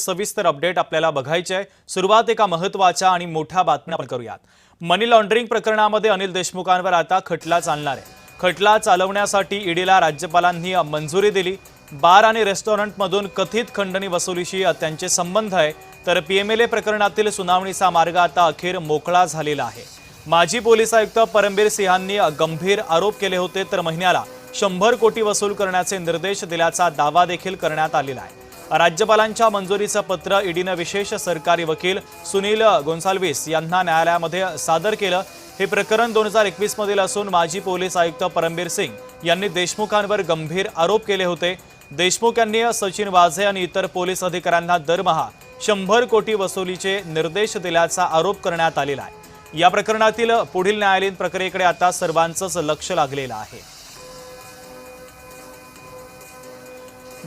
सविस्तर अपडेट आपल्याला बघायचे आहे। सुरुवात एका महत्त्वाच्या आणि मोठ्या बातम्या करूयात। मनी लॉन्ड्रिंग प्रकरणामध्ये अनिल देशमुखांवर आता खटला चालणार आहे। खटला चालवण्यासाठी ईडीला राज्यपालांनी मंजुरी दिली। बार आणि रेस्टॉरंटमधून कथित खंडणी वसुलीशी त्यांचे संबंध आहे, तर पीएमएलए प्रकरणातील सुनावणीचा मार्ग आता अखेर मोकळा झालेला आहे। माजी पोलीस आयुक्त परमबीर सिंहांनी गंभीर आरोप केले होते, तर महिन्याला 100 कोटी वसूल करण्याचे निर्देश दिल्याचा दावा देखील करण्यात आलेला आहे। राज्यपालांच्या मंजुरीचं पत्र ईडीने विशेष सरकारी वकील सुनील गोन्साल्विस यांना न्यायालयामध्ये सादर केलं। हे प्रकरण 2021 मधील असून माजी पोलीस आयुक्त परमबीर सिंग यांनी देशमुखांवर गंभीर आरोप केले होते। देशमुख यांनी सचिन वाझे आणि इतर पोलीस अधिकाऱ्यांना दरमहा 100 कोटी वसुलीचे निर्देश दिल्याचा आरोप करण्यात आलेला आहे। या प्रकरणातील पुढील न्यायालयीन प्रक्रियेकडे आता सर्वांचंच लक्ष लागलेलं आहे।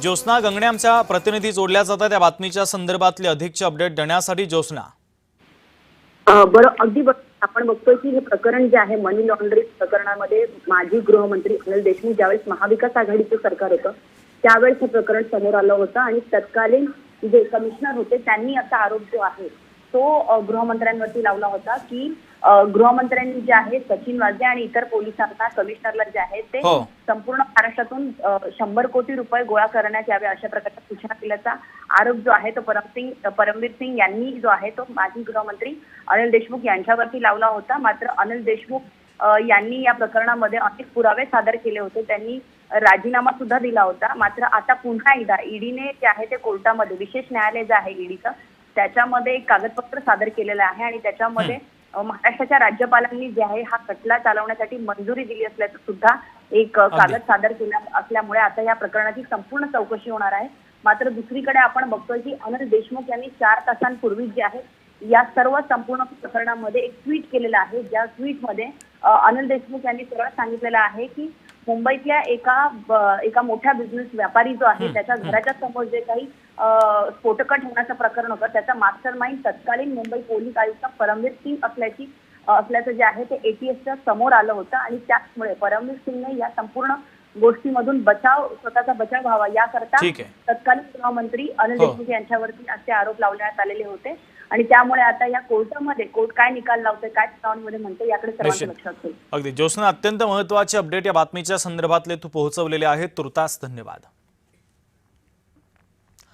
ज्योत्स्ना गंगणे आमच्या प्रतिनिधी जोडल्या जातात, त्या बातमीच्या संदर्भातले अधिकचे अपडेट देण्यासाठी। ज्योत्स्ना, बरं, अगदी आपण बघतोय की हे प्रकरण जे आहे मनी लॉन्ड्रिंग प्रकरणामध्ये माजी गृहमंत्री अनिल देशमुख ज्यावेळेस महाविकास आघाडीचं सरकार होतं त्यावेळेस हे प्रकरण समोर आलं होतं आणि तत्कालीन जे कमिशनर होते त्यांनी असा आरोप जो आहे तो गृहमंत्र्यांवरती लावला होता की गृहमंत्र्यांनी जे आहे सचिन वाझे आणि इतर पोलिसांना कमिशनरला जे आहे ते संपूर्ण महाराष्ट्रातून 100 कोटी रुपये गोळा करण्यात यावे अशा प्रकारच्या सूचना दिल्याचा आरोप जो आहे तो परमबीर सिंग यांनी जो आहे तो माजी गृहमंत्री अनिल देशमुख यांच्यावरती लावला होता। मात्र अनिल देशमुख यांनी या प्रकरणामध्ये अनेक पुरावे सादर केले होते, त्यांनी राजीनामा सुद्धा दिला होता। मात्र आता पुन्हा एकदा ईडीने जे आहे ते कोर्टामध्ये विशेष न्यायालय जे आहे ईडीचं त्याच्यामध्ये एक कागदपत्र सादर केलेलं आहे आणि त्याच्यामध्ये महाराष्ट्राच्या राज्यपालांनी जे आहे हा खटला चालवण्यासाठी मंजुरी दिली असल्याचं सुद्धा एक कागद सादर केला असल्यामुळे आता या प्रकरणाची संपूर्ण चौकशी होणार आहे। मात्र दुसरीकडे आपण बघतोय की अनिल देशमुख यांनी 4 तासांपूर्वी जे आहे या सर्व संपूर्ण प्रकरणामध्ये एक ट्विट केलेलं आहे, ज्या ट्विटमध्ये अनिल देशमुख यांनी सरळ सांगितलेलं आहे की मुंबईतल्या एका मोठ्या बिझनेस व्यापारी जो आहे त्याच्या घराच्या समोर जे काही स्फोटकं ठेवण्याचं प्रकरण होतं त्याचा मास्टर माइंड तत्कालीन मुंबई पोलीस आयुक्त परमबीर सिंग असल्याचं जे आहे ते एटीएसच्या समोर आलं होतं आणि त्यामुळे परमबीर सिंगने या संपूर्ण गोष्टीमधून स्वतःचा बचाव व्हावा याकरता तत्कालीन गृहमंत्री अनिल देशमुख यांच्यावरती असे आरोप लावण्यात आलेले होते आणि त्यामुळे आता या कोर्टामध्ये कोर्ट काय निकाल लावते, काय सुनावणीमध्ये म्हणते याकडे सर्वांचं लक्ष असेल। अगदी ज्योत्स्ना, अत्यंत महत्त्वाचे अपडेट या बातमीच्या संदर्भातले तू पोहोचवलेले आहेत, तुर्तास धन्यवाद।